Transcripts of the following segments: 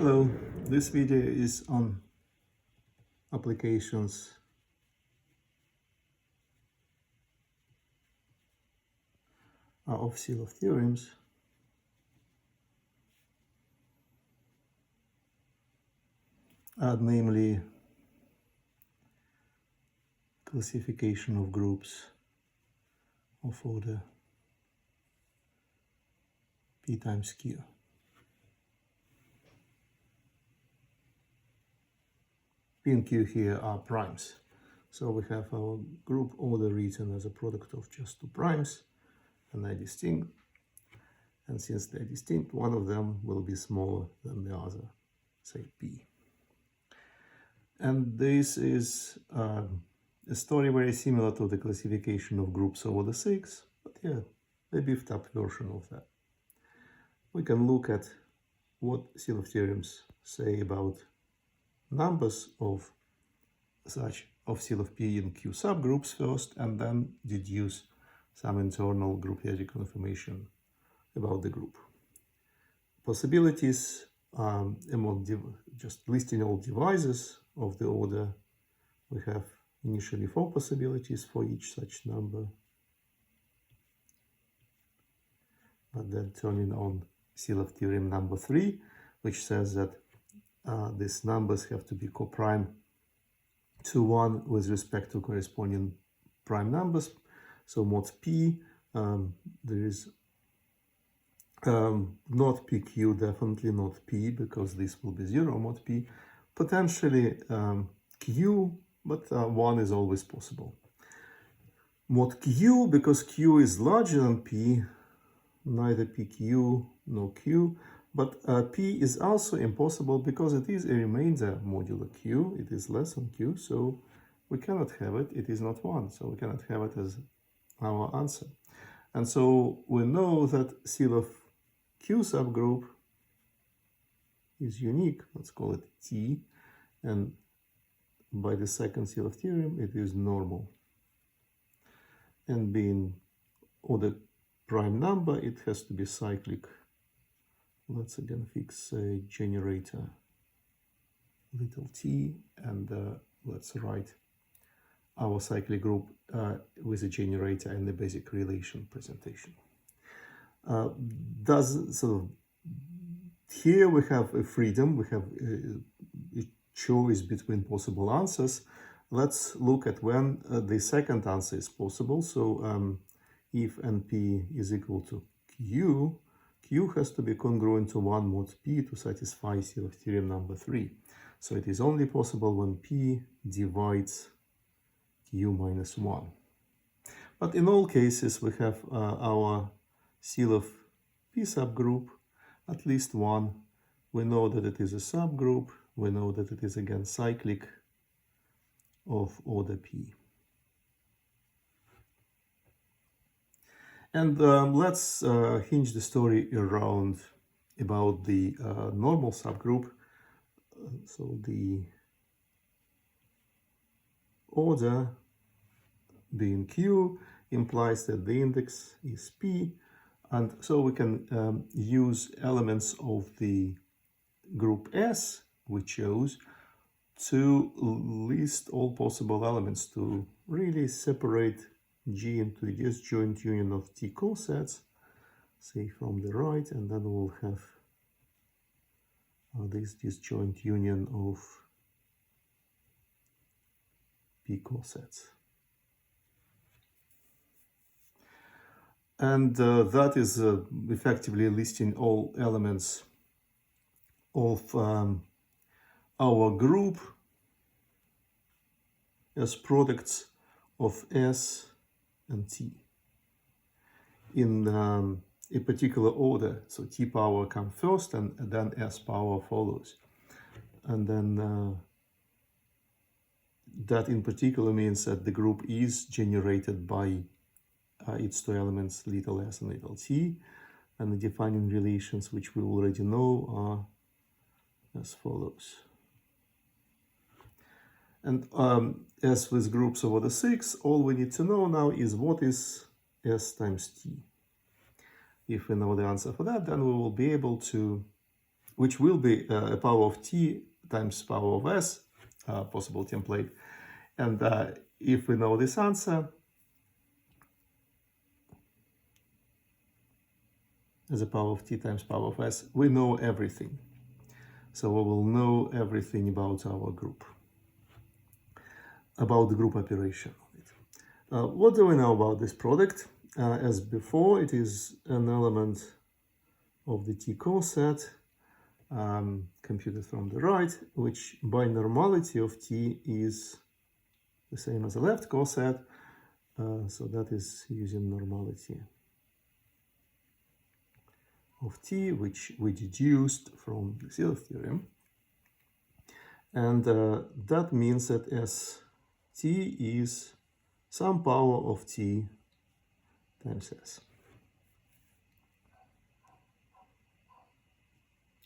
Hello, this video is on applications of Sylow theorems. Namely classification of groups of order p times q. P and q here are primes. So we have our group order written as a product of just two primes, and they're distinct. And since they're distinct, one of them will be smaller than the other, say p. And this is a story very similar to the classification of groups over the 6, but yeah, a beefed up version of that. We can look at what Sylow theorems say about numbers of Sylow P and Q subgroups first, and then deduce some internal group logical information about the group. Possibilities among just listing all divisors of the order. We have initially 4 possibilities for each such number, but then turning on Sylow theorem number 3, which says that these numbers have to be coprime to 1 with respect to corresponding prime numbers. So mod p, there is not pq, definitely not p, because this will be 0 mod p, potentially q, but 1 is always possible. Mod q, because q is larger than p, neither pq nor q, but p is also impossible because it is a remainder modulo q, it is less than q, so we cannot have it, it is not 1, so we cannot have it as our answer. And so we know that Sylow Q subgroup is unique, let's call it T, and by the second Sylow theorem it is normal. And being order prime number, it has to be cyclic. Let's again fix a generator little t, and let's write our cyclic group with a generator and the basic relation presentation. Here we have a freedom, we have a choice between possible answers. Let's look at when the second answer is possible. So if NP is equal to Q, Q has to be congruent to 1 mod P to satisfy Sylow theorem number 3. So it is only possible when P divides Q minus 1. But in all cases, we have our Sylow P subgroup, at least one. We know that it is a subgroup. We know that it is again cyclic of order P. And let's hinge the story around about the normal subgroup. So the order being Q implies that the index is P, and so we can use elements of the group S we chose to list all possible elements to really separate G into a disjoint union of T cosets, say from the right, and then we'll have this disjoint union of P cosets. And that is effectively listing all elements of our group as products of S and T in a particular order. So T power comes first, and then S power follows. And then that in particular means that the group is generated by its two elements, little s and little t, and the defining relations, which we already know, are as follows. And as with groups over the 6, all we need to know now is what is S times T. If we know the answer for that, then we will be able to which will be a power of t times power of s, possible template. And if we know this answer as a power of t times power of s, we know everything. So we will know everything about our group, about the group operation of it. What do we know about this product? As before, it is an element of the t coset computed from the right, which by normality of t is the same as the left coset. So that is using normality of t, which we deduced from the Sylow theorem. And that means that st is some power of t times s.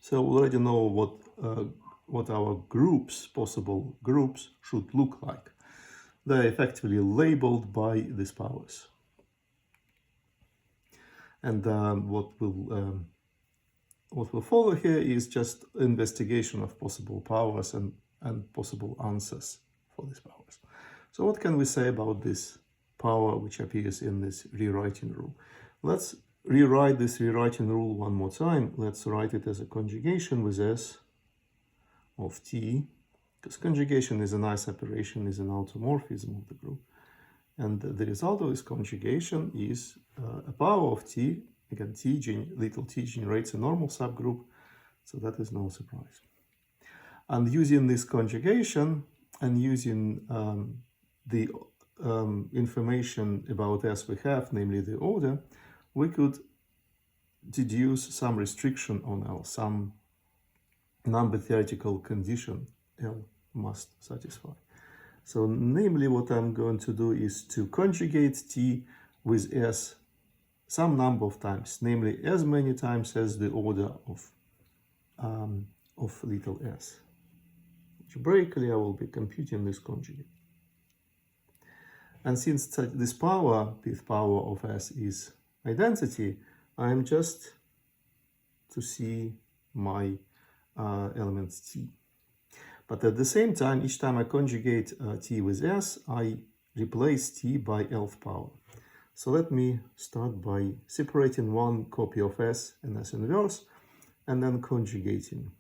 So we already know what our groups, possible groups, should look like. They're effectively labeled by these powers. And what will follow here is just investigation of possible powers and possible answers for these powers. So what can we say about this power which appears in this rewriting rule? Let's rewrite this rewriting rule one more time. Let's write it as a conjugation with s of t, because conjugation is a nice operation, is an automorphism of the group. And the result of this conjugation is a power of t. Again, little t generates a normal subgroup, so that is no surprise. And using this conjugation and using the information about s we have, namely the order, we could deduce some restriction on L, some number theoretical condition L must satisfy. So namely what I'm going to do is to conjugate t with s some number of times, namely as many times as the order of little s. Algebraically, I will be computing this conjugate. And since this power, pth power of s, is identity, I'm just to see my elements t. But at the same time, each time I conjugate t with s, I replace t by lth power. So let me start by separating one copy of s and s inverse, and then conjugating.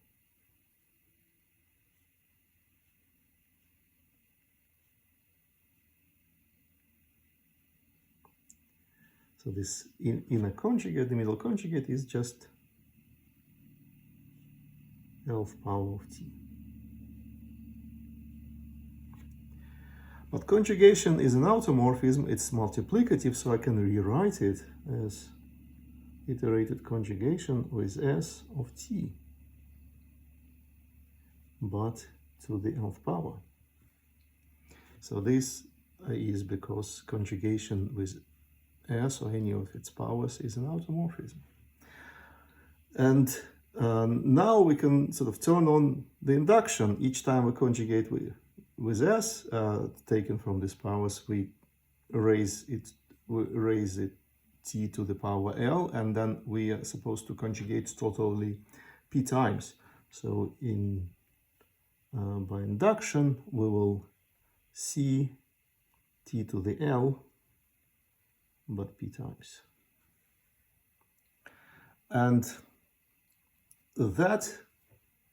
So this inner conjugate, the middle conjugate, is just lth power of t. But conjugation is an automorphism, it's multiplicative, so I can rewrite it as iterated conjugation with s of t, but to the nth power. So this is because conjugation with s or any of its powers is an automorphism. And now we can sort of turn on the induction. Each time we conjugate with s, taken from these powers, we raise it t to the power l, and then we are supposed to conjugate totally p times. So by induction, we will see t to the l, but p times. And that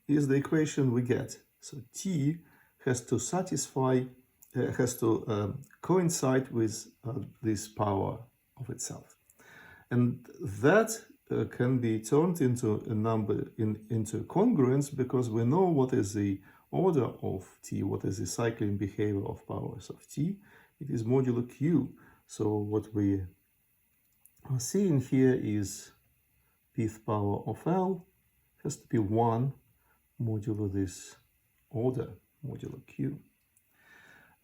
is the equation we get. So t has to satisfy, has to coincide with this power of itself. And that can be turned into a number, into congruence, because we know what is the order of t, what is the cycling behavior of powers of t. It is modulo q. So what we are seeing here is pth power of L has to be 1 modulo this order, modulo q.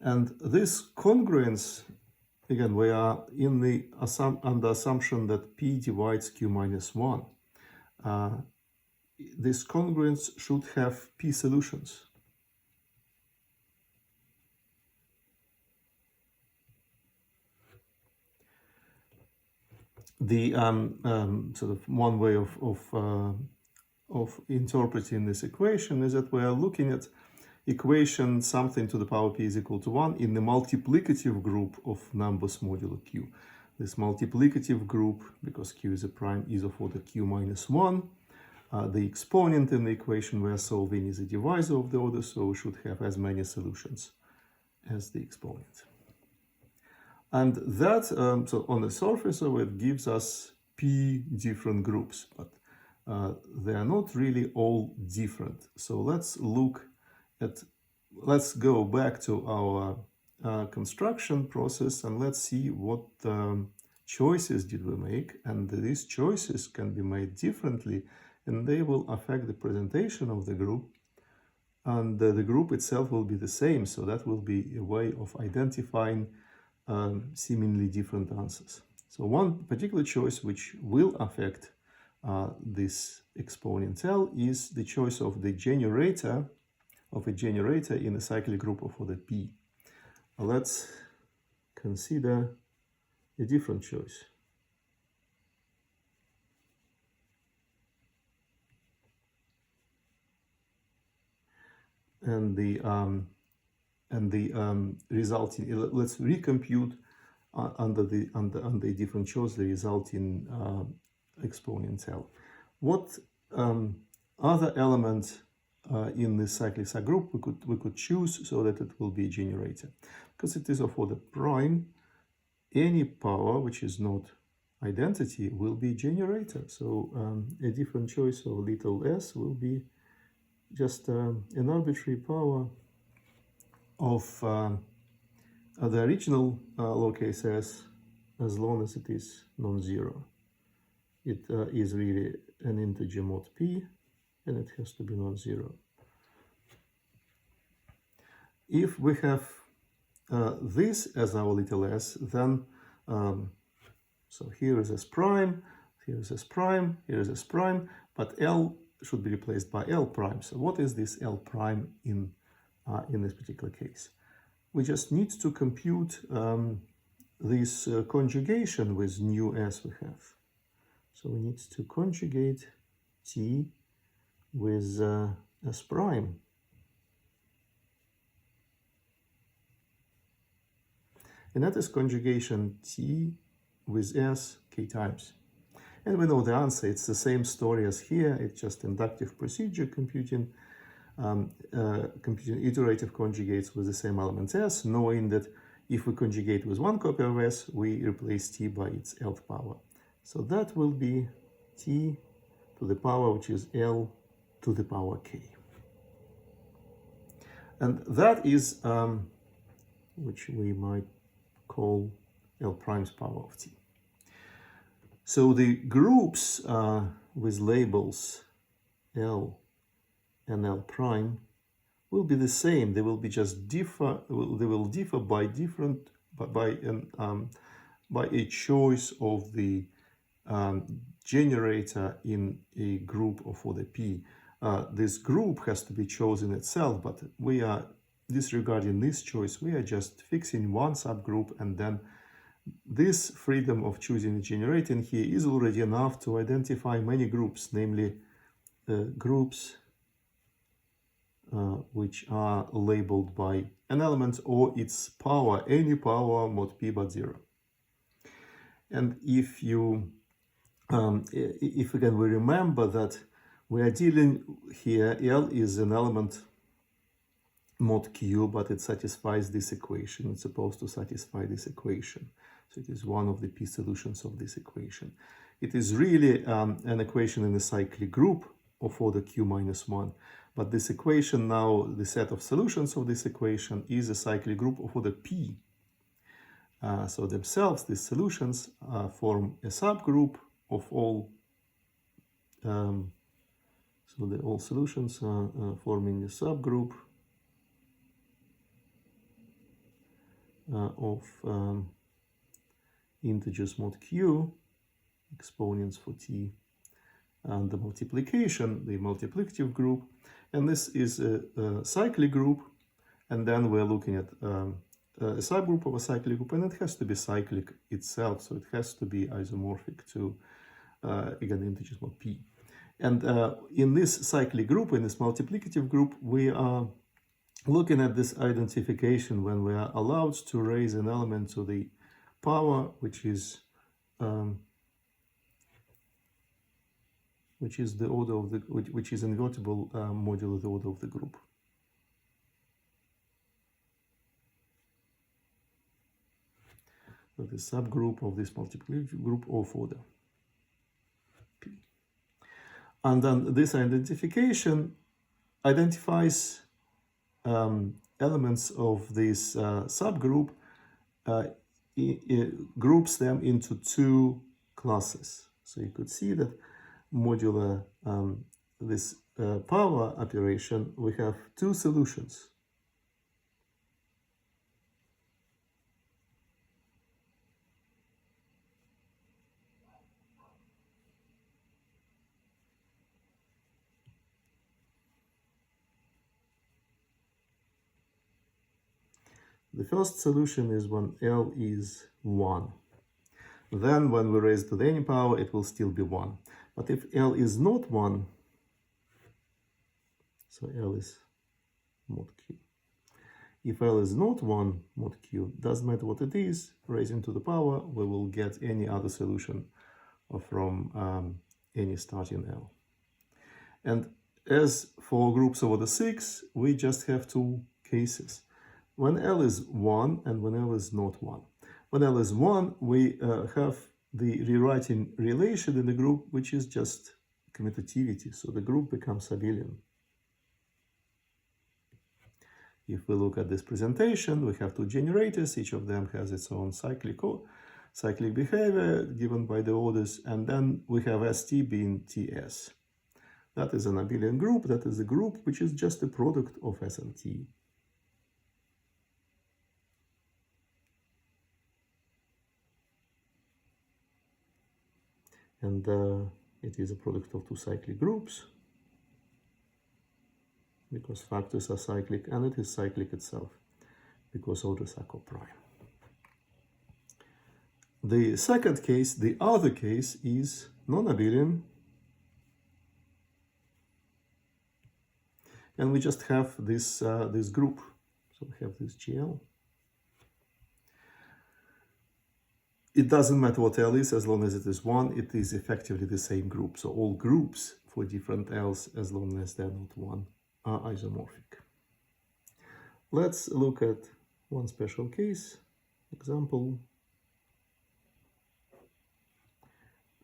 And this congruence, again, we are in the under assumption that p divides q minus 1. This congruence should have p solutions. The sort of one way of of interpreting this equation is that we are looking at equation something to the power p is equal to 1 in the multiplicative group of numbers modulo q. This multiplicative group, because q is a prime, is of order q minus 1. The exponent in the equation we are solving is a divisor of the order, so we should have as many solutions as the exponent. And that, so on the surface of it, gives us p different groups, but they are not really all different. So let's go back to our construction process and let's see what choices did we make. And these choices can be made differently, and they will affect the presentation of the group. And the group itself will be the same, so that will be a way of identifying seemingly different answers. So one particular choice which will affect this exponent L is the choice of the generator, in a cyclic group of order P. Let's consider a different choice. And the resulting, let's recompute under a different choice the resulting exponent L. What other element in this cyclic subgroup we could choose so that it will be a generator? Because it is of order prime, any power which is not identity will be generator. So a different choice of little s will be just an arbitrary power of the original lowercase s, as long as it is non-zero. It is really an integer mod p, and it has to be non-zero. If we have this as our little s, then so here is s prime, here is s prime, here is s prime, but L should be replaced by L prime. So what is this L prime in this particular case? We just need to compute this conjugation with new s we have. So we need to conjugate t with s prime. And that is conjugation t with s k times. And we know the answer. It's the same story as here. It's just inductive procedure computing iterative conjugates with the same element s, knowing that if we conjugate with one copy of s, we replace t by its lth power. So that will be t to the power, which is L to the power k. And that is, which we might call L prime's power of t. So the groups with labels L and L prime will be the same. They will be just differ. They will differ by a choice of the generator in a group of order P. This group has to be chosen itself, but we are disregarding this choice. We are just fixing one subgroup, and then this freedom of choosing and generating here is already enough to identify many groups, namely groups which are labeled by an element or its power, any power mod p but 0. And if you, if again we remember that we are dealing here, L is an element mod q, but it satisfies this equation. It's supposed to satisfy this equation. So it is one of the p solutions of this equation. It is really an equation in a cyclic group of order q minus 1. But this equation now, the set of solutions of this equation is a cyclic group of order p. So themselves, these solutions form a subgroup of all, so the all solutions are forming a subgroup of integers mod q, exponents for t, and the multiplication, the multiplicative group. And this is a cyclic group, and then we're looking at a subgroup of a cyclic group, and it has to be cyclic itself, so it has to be isomorphic to, again, integers mod p. And in this cyclic group, in this multiplicative group, we are looking at this identification when we are allowed to raise an element to the power, which is the order of the which is invertible modulo the order of the group. So the subgroup of this multiplicative group of order P. And then this identification identifies elements of this subgroup, groups them into two classes. So you could see that modular this power operation, we have two solutions. The first solution is when L is 1. Then when we raise to the any power, it will still be 1. But if L is not 1, so L is mod Q. If L is not 1, mod Q, doesn't matter what it is, raising to the power, we will get any other solution from any starting L. And as for groups over the 6, we just have two cases. When L is 1 and when L is not 1. When L is 1, we have the rewriting relation in the group, which is just commutativity. So the group becomes abelian. If we look at this presentation, we have two generators. Each of them has its own cyclic behavior given by the orders. And then we have ST being TS. That is an abelian group. That is a group which is just a product of S and T. And it is a product of two cyclic groups because factors are cyclic, and it is cyclic itself because orders are coprime. The second case, the other case, is non-abelian, and we just have this this group. So we have this GL. It doesn't matter what L is, as long as it is 1, it is effectively the same group. So all groups for different L's, as long as they're not 1, are isomorphic. Let's look at one special case. Example,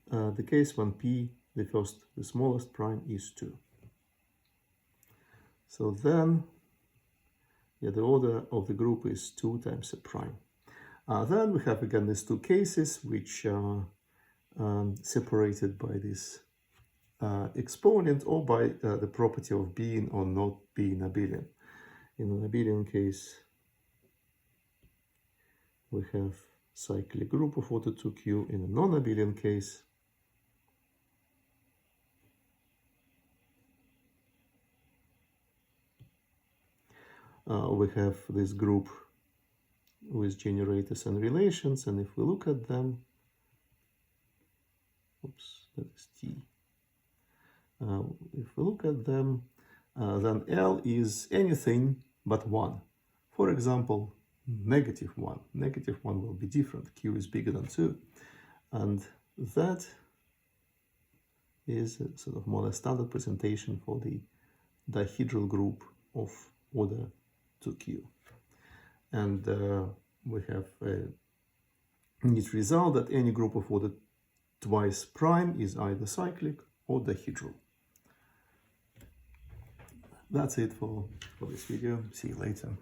the case when P, the smallest prime, is 2. So then, the order of the group is 2 times a prime. Then we have again these two cases which are separated by this exponent or by the property of being or not being abelian. In an abelian case, we have cyclic group of order 2q. In a non-abelian case, we have this group with generators and relations, and if we look at them, oops, that is T. If we look at them, then L is anything but 1. For example, -1. -1 will be different. Q is bigger than 2. And that is a sort of more a standard presentation for the dihedral group of order 2Q. And we have a neat result that any group of order twice prime is either cyclic or dihedral. That's it for this video. See you later.